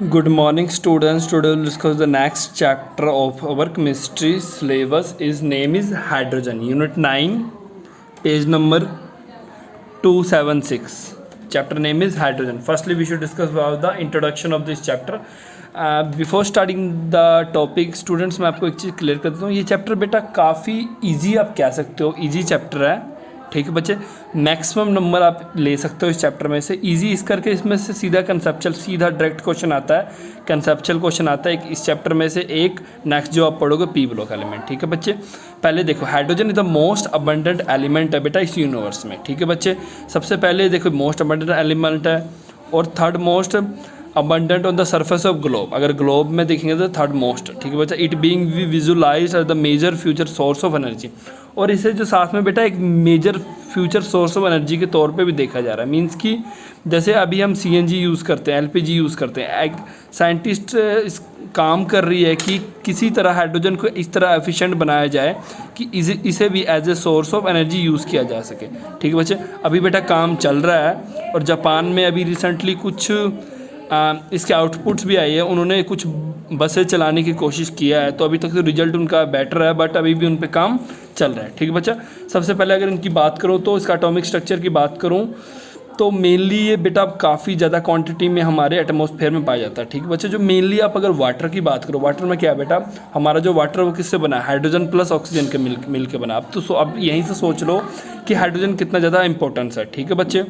Good morning, students. Today we'll discuss the next chapter of our chemistry syllabus. Its name is hydrogen. Unit 9, page number 276. Chapter name is hydrogen. Firstly, we should discuss about the introduction of this chapter. Before starting the topic, students मैं आपको एक चीज़ clear कर देता हूँ. ये chapter बेटा काफ़ी easy आप कह सकते हो, ईजी चैप्टर है. ठीक है बच्चे, मैक्सिमम नंबर आप ले सकते हो इस चैप्टर में से. इजी इस करके इसमें से सीधा कंसेप्चुअल, सीधा डायरेक्ट क्वेश्चन आता है, कंसेप्चुअल क्वेश्चन आता है एक इस चैप्टर में से एक. नेक्स्ट जो आप पढ़ोगे पी ब्लॉक एलिमेंट. ठीक है बच्चे, पहले देखो hydrogen is the most abundant element है बेटा इस यूनिवर्स में. ठीक है बच्चे, सबसे पहले देखो मोस्ट अबंडेंट एलिमेंट है और third most abundant on the surface of globe. अगर ग्लोब में देखेंगे तो थर्ड मोस्ट. ठीक है बच्चा, it being visualised as the major future source of energy. और इसे जो साथ में बेटा एक major future source of energy के तौर पे भी देखा जा रहा है. मींस कि जैसे अभी हम सीएनजी यूज़ करते हैं, एलपीजी यूज़ करते हैं, एक साइंटिस्ट इस काम कर रही है कि किसी तरह हाइड्रोजन को इस तरह एफिशिएंट बनाया जाए कि इसे भी as a source of energy use किया जा सके. ठीक है बच्चे, अभी बेटा काम चल रहा है और जापान में अभी रिसेंटली कुछ इसके आउटपुट्स भी आई है. उन्होंने कुछ बसें चलाने की कोशिश किया है, तो अभी तक तो रिजल्ट उनका बेटर है, बट अभी भी उन पे काम चल रहा है. ठीक है बच्चा, सबसे पहले अगर इनकी बात करूँ तो इसका एटॉमिक स्ट्रक्चर की बात करूँ तो मेनली ये बेटा काफ़ी ज़्यादा क्वांटिटी में हमारे एटमॉस्फेयर में पाया जाता है. ठीक है बच्चे, जो मेनली आप अगर वाटर की बात करो, वाटर में क्या है बेटा, हमारा जो वाटर वो किससे बना है, हाइड्रोजन प्लस ऑक्सीजन के मिल के बना. अब यहीं से सोच लो कि हाइड्रोजन कितना ज़्यादा इंपॉर्टेंस है. ठीक है बच्चे,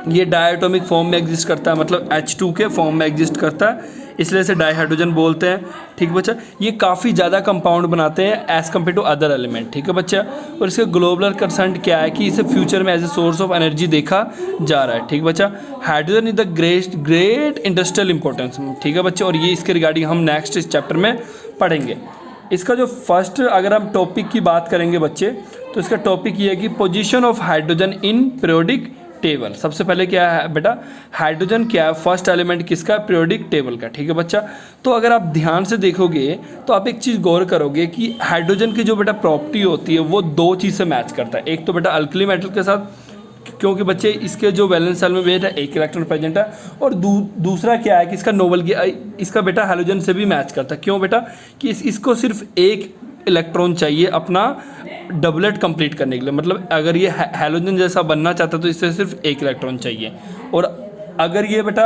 ये डायटोमिक फॉर्म में एग्जिस्ट करता है, मतलब H2 के फॉर्म में एग्जिस्ट करता है, इसलिए इसे डाईहाइड्रोजन बोलते हैं. ठीक है बच्चा, ये काफ़ी ज़्यादा कंपाउंड बनाते हैं as compare to other element. ठीक है बच्चा, और इसका ग्लोबल कंसेंट क्या है कि इसे फ्यूचर में as a source of energy देखा जा रहा है. ठीक बच्चा, hydrogen is the great industrial importance. ठीक है बच्चे, और ये इसके रिगार्डिंग हम नेक्स्ट इस चैप्टर में पढ़ेंगे. इसका जो फर्स्ट अगर हम टॉपिक की बात करेंगे बच्चे, तो इसका टॉपिक ये है कि position of hydrogen in periodic table. सबसे पहले क्या है बेटा, हाइड्रोजन क्या है, फर्स्ट एलिमेंट किसका, पीरियोडिक टेबल का. ठीक है बच्चा, तो अगर आप ध्यान से देखोगे तो आप एक चीज़ गौर करोगे कि हाइड्रोजन की जो बेटा प्रॉपर्टी होती है वो दो चीज़ से मैच करता है. एक तो बेटा अल्कली मेटल के साथ, क्योंकि बच्चे इसके जो वैलेंस सेल में बेटा एक इलेक्ट्रॉन प्रेजेंट है, और दूसरा क्या है कि इसका नोबल इसका बेटा हैलोजन से भी मैच करता है. क्यों बेटा, कि इसको सिर्फ एक इलेक्ट्रॉन चाहिए अपना डबलेट कंप्लीट करने के लिए. मतलब अगर ये हैलोजन जैसा बनना चाहता है तो इससे सिर्फ एक इलेक्ट्रॉन चाहिए, और अगर ये बेटा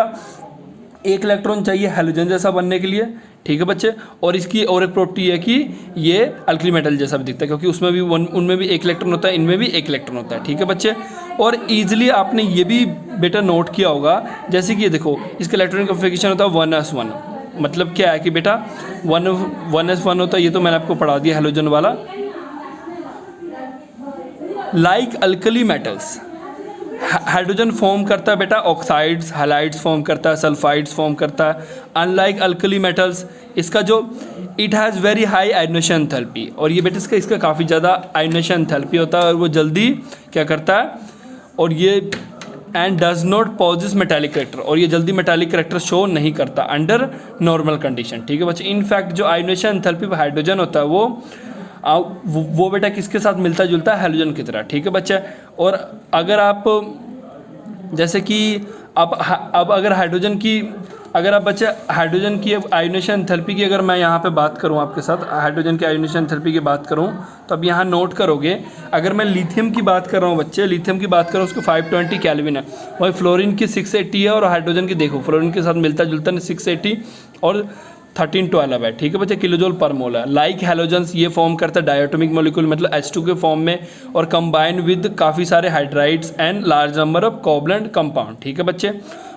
एक इलेक्ट्रॉन चाहिए हैलोजन जैसा बनने के लिए. ठीक है बच्चे, और इसकी और एक प्रॉपर्टी है कि ये अल्कली मेटल जैसा भी दिखता है, क्योंकि उसमें भी उनमें भी एक इलेक्ट्रॉन होता है, इनमें भी एक इलेक्ट्रॉन होता है. ठीक है बच्चे, और ईजिली आपने ये भी बेटा नोट किया होगा, जैसे कि ये देखो इसका इलेक्ट्रॉनिक कॉन्फ़िगरेशन होता है 1s1. मतलब क्या है कि बेटा 1s1 होता है, ये तो मैंने आपको पढ़ा दिया हैलोजन वाला. Like alkali metals, hydrogen form करता है बेटा ऑक्साइड्स, हैलाइड्स फॉर्म करता है, सल्फाइड्स फॉर्म करता है. अनलाइक अल्कली मेटल्स, इसका जो it has very high ionisation enthalpy, और ये बेटा इसका काफ़ी ज़्यादा आयोनेशन एंथैल्पी होता है, और वो जल्दी क्या करता है, और ये and does not possess metallic character, और ये जल्दी मेटालिक करेक्टर शो नहीं करता अंडर नॉर्मल कंडीशन. ठीक है बच्चे, इनफैक्ट जो आयोनेशन एंथैल्पी पर हाइड्रोजन होता है वो बेटा किसके साथ मिलता जुलता है, हैलोजन की तरह. ठीक है बच्चा, और अगर आप जैसे कि अब अगर हाइड्रोजन की, अगर आप बच्चे हाइड्रोजन की आयोनेशन एंथैल्पी की अगर मैं यहाँ पे बात करूँ आपके साथ, हाइड्रोजन की आयोनेशन एंथैल्पी की बात करूँ, तो अब यहाँ नोट करोगे, अगर मैं लिथियम की बात कर रहा हूँ बच्चे, लिथियम की बात करूँ उसको 520 केल्विन है, वही फ्लोरीन की 680 है, और हाइड्रोजन की देखो फ्लोरीन के साथ मिलता जुलता 680 और 1312 है. ठीक है बच्चे, किलोजोल पर मोल है. लाइक हैलोजन्स, ये फॉर्म करता है डायटोमिक मॉलिक्यूल, मतलब H2 के फॉर्म में, और कंबाइन विद काफ़ी सारे hydrides and large number of covalent compound. ठीक है बच्चे,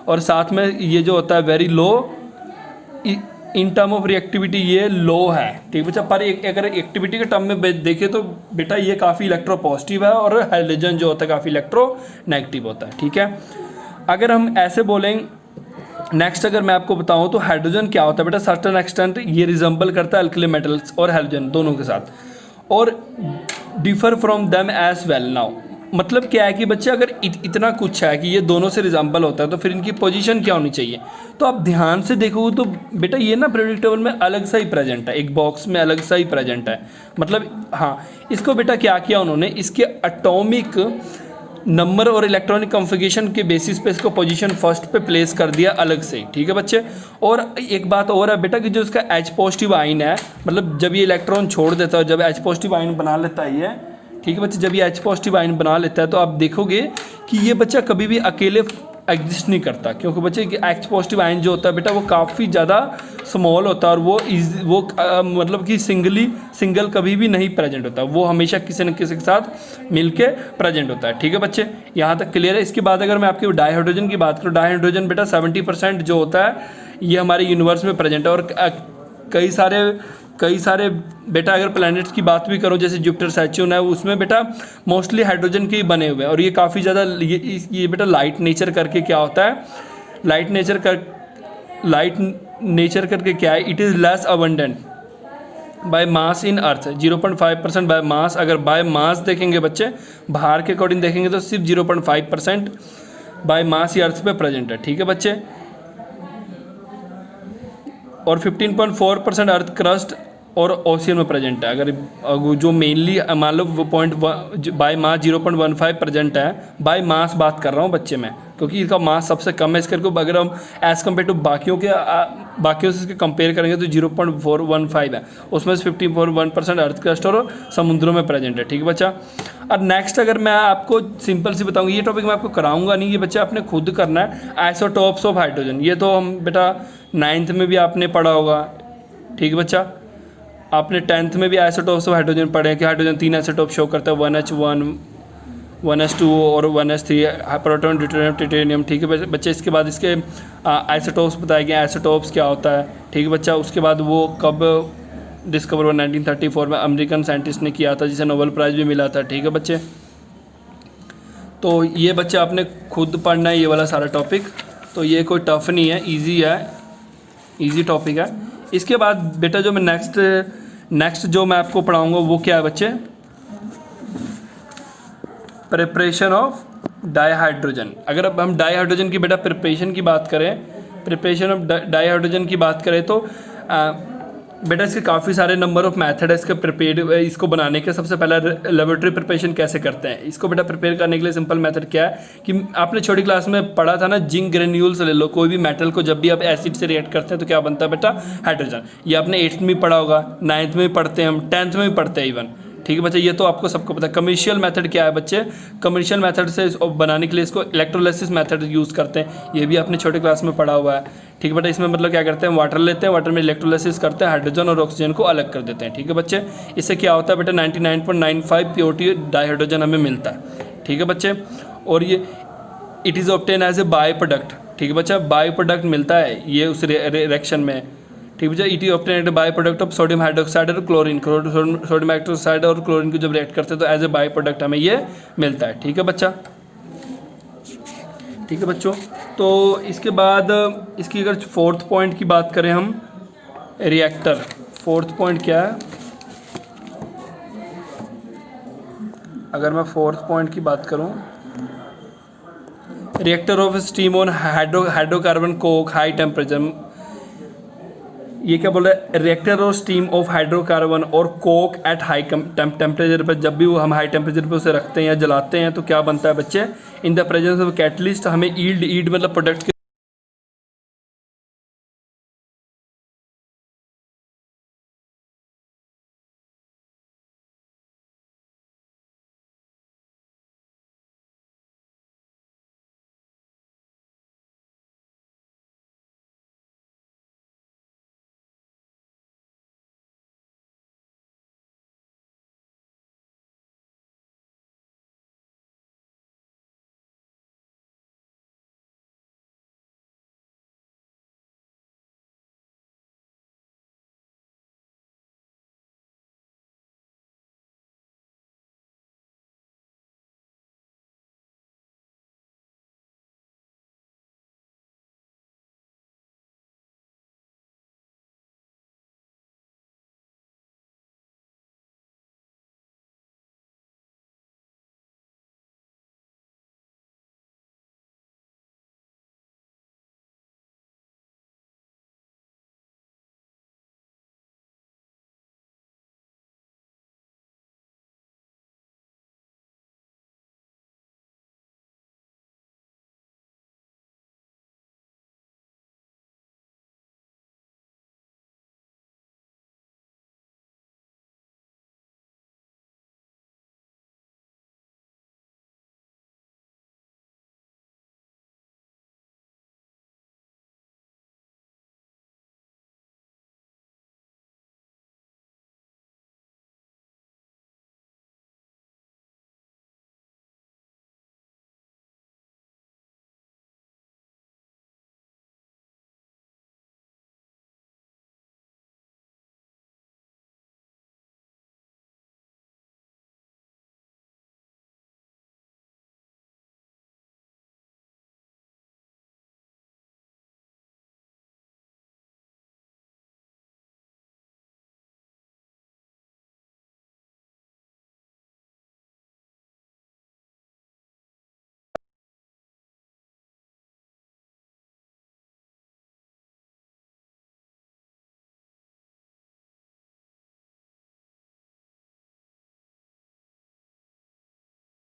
और साथ में ये जो होता है very low in term of reactivity, ये लो है. ठीक है बच्चा, पर अगर एक्टिविटी के टर्म में देखें तो बेटा ये काफ़ी इलेक्ट्रो पॉजिटिव है, और हाइड्रोजन जो होता है काफ़ी इलेक्ट्रो नेगेटिव होता है. ठीक है, अगर हम ऐसे बोलें नेक्स्ट, अगर मैं आपको बताऊं तो हाइड्रोजन क्या होता है बेटा, सर्टेन एक्सटेंट ये रिजेंबल करता है अल्कली मेटल्स और हाइड्रोजन दोनों के साथ, और differ from them as well. Now मतलब क्या है कि बच्चे अगर इतना कुछ है कि ये दोनों से रिजेंबल होता है, तो फिर इनकी पोजीशन क्या होनी चाहिए. तो आप ध्यान से देखोगे तो बेटा ये ना पीरियोडिक टेबल में अलग सा ही प्रेजेंट है, एक बॉक्स में अलग सा ही प्रेजेंट है. मतलब हाँ, इसको बेटा क्या किया उन्होंने, इसके एटॉमिक नंबर और इलेक्ट्रॉनिक कॉन्फ़िगरेशन के बेसिस पे इसको पोजीशन फर्स्ट पे प्लेस कर दिया अलग से, ठीक है बच्चे। और एक बात और है बेटा कि जो इसका H पॉजिटिव आयन है, मतलब जब ये इलेक्ट्रॉन छोड़ देता है, जब H पॉजिटिव आयन बना लेता है ये, ठीक है बच्चे, जब ये H पॉजिटिव आयन बना लेता है तो आप देखोगे कि ये बच्चा कभी भी अकेले एग्जिस्ट नहीं करता, क्योंकि बच्चे कि H पॉजिटिव आयन जो होता है बेटा वो काफ़ी ज़्यादा स्मॉल होता है और वो मतलब कि सिंगल कभी भी नहीं प्रेजेंट होता, वो हमेशा किसी न किसी के साथ मिलके प्रेजेंट होता है, ठीक है बच्चे। यहाँ तक क्लियर है। इसके बाद अगर मैं आपके डाइहाइड्रोजन की बात करूँ, डाइहाइड्रोजन बेटा 70% जो होता है ये हमारे यूनिवर्स में प्रेजेंट है। और कई सारे बेटा अगर प्लैनेट्स की बात भी करूं, जैसे जुपिटर, सैटर्न है, उसमें बेटा मोस्टली हाइड्रोजन के ही बने हुए हैं। और ये काफ़ी ज़्यादा ये बेटा लाइट नेचर करके क्या होता है, लाइट नेचर करके क्या है, it is less abundant by mass in earth, 0.5% by mass. अगर बाय मास देखेंगे बच्चे, बाहर के अकॉर्डिंग देखेंगे तो सिर्फ 0.5% बाय मास ही अर्थ पे प्रेजेंट है, ठीक है बच्चे। और 15.4% अर्थ क्रस्ट और ओशियन में प्रेजेंट है। अगर जो मेनली मान लो वो बाय मास 0.15% है, बाय मास बात कर रहा हूँ बच्चे में, क्योंकि इसका मास सबसे कम है। इस करके अगर हम एज़ कम्पेयर टू बाकियों से इसके कंपेयर करेंगे तो 0.415 है, उसमें से 15.1% अर्थ क्रस्ट और समुद्रों में प्रेजेंट है, ठीक है बच्चा। और नेक्स्ट अगर मैं आपको सिंपल सी बताऊंगी, ये टॉपिक मैं आपको कराऊंगा नहीं, ये बच्चा आपने खुद करना है। आइसोटोप्स ऑफ हाइड्रोजन, ये तो हम बेटा 9th में भी आपने पढ़ा होगा, ठीक है बच्चा। आपने 10th में भी आइसोटोप्स ऑफ हाइड्रोजन पढ़े कि हाइड्रोजन 3 आइसोटोप शो करता है, 1H1, 1S2 और 1S3, प्रोटॉन, ड्यूटेरियम, टिटेनियम, ठीक है बच्चे। इसके बाद इसके आइसोटोप्स बताए गए, आइसोटोप्स क्या होता है, ठीक है बच्चा। उसके बाद वो कब डिस्कवर हुआ, 1934 में अमेरिकन साइंटिस्ट ने किया था, जिसे नोबेल प्राइज़ भी मिला था, ठीक है बच्चे। तो ये बच्चे आपने खुद पढ़ना है ये वाला सारा टॉपिक, तो ये कोई टफ नहीं है, ईजी है, ईजी टॉपिक है। इसके बाद बेटा जो मैं नेक्स्ट जो मैं आपको पढ़ाऊँगा वो क्या है बच्चे, प्रिपरेशन ऑफ डाईहाइड्रोजन। अगर अब हम डाईहाइड्रोजन की बेटा प्रिपरेशन की बात करें, प्रिपरेशन ऑफ डाईहाइड्रोजन की बात करें तो बेटा इसके काफ़ी सारे नंबर ऑफ मेथड है इसके प्रिपेयर, इसको बनाने के। सबसे पहला लेबोरेटरी प्रिपरेशन कैसे करते हैं इसको बेटा प्रिपेयर करने के लिए सिंपल मेथड क्या है कि आपने छोटी क्लास में पढ़ा था ना, जिंक ग्रेन्यूल्स ले लो, कोई भी मेटल को जब भी आप एसिड से रिएक्ट करते हैं तो क्या बनता है बेटा, हाइड्रोजन। ये आपने 8th में पढ़ा होगा, 9th में भी पढ़ते हैं हम, 10th में भी पढ़ते हैं इवन, ठीक है बच्चे। ये तो आपको सबको पता है। कमर्शियल मेथड क्या है बच्चे, कमर्शियल मेथड से बनाने के लिए इसको इलेक्ट्रोलाइसिस मेथड यूज़ करते हैं, ये भी आपने छोटे क्लास में पढ़ा हुआ है, ठीक है बेटा। इसमें मतलब क्या करते हैं, वाटर लेते हैं, वाटर में इलेक्ट्रोलाइसिस करते हैं, हाइड्रोजन और ऑक्सीजन को अलग कर देते हैं, ठीक है बच्चे। इससे क्या होता है बेटा, 99.95 प्योरिटी डाईहाइड्रोजन हमें मिलता है, ठीक है बच्चे। और ये it is obtain as a by product, ठीक है बच्चा, बाय प्रोडक्ट मिलता है ये उस रिएक्शन में, ठीक है बच्चा। It is obtain by product of sodium hydroxide और क्लोरीन, सोडियम हाइड्रोक्साइड और क्लोरीन को जब रिएक्ट करते हैं तो एज ए बाय प्रोडक्ट हमें ये मिलता है, ठीक है बच्चा, ठीक है बच्चों। तो इसके बाद इसकी अगर फोर्थ पॉइंट की बात करें हम, रिएक्टर, फोर्थ पॉइंट क्या है, अगर मैं फोर्थ पॉइंट की बात करूं, reactor of steam on hydrocarbon Coke high temperature, ये क्या बोल रहा है, रिएक्टर और स्टीम ऑफ हाइड्रोकार्बन और कोक एट हाई टेम्परेचर पर, जब भी वो हम हाई टेम्परेचर पर उसे रखते हैं या जलाते हैं तो क्या बनता है बच्चे, in the presence of catalyst हमें ईल्ड मतलब प्रोडक्ट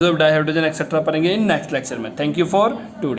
डाइहाइड्रोजन एक्सेट्रा पढ़ेंगे इन नेक्स्ट लेक्चर में। Thank you for today.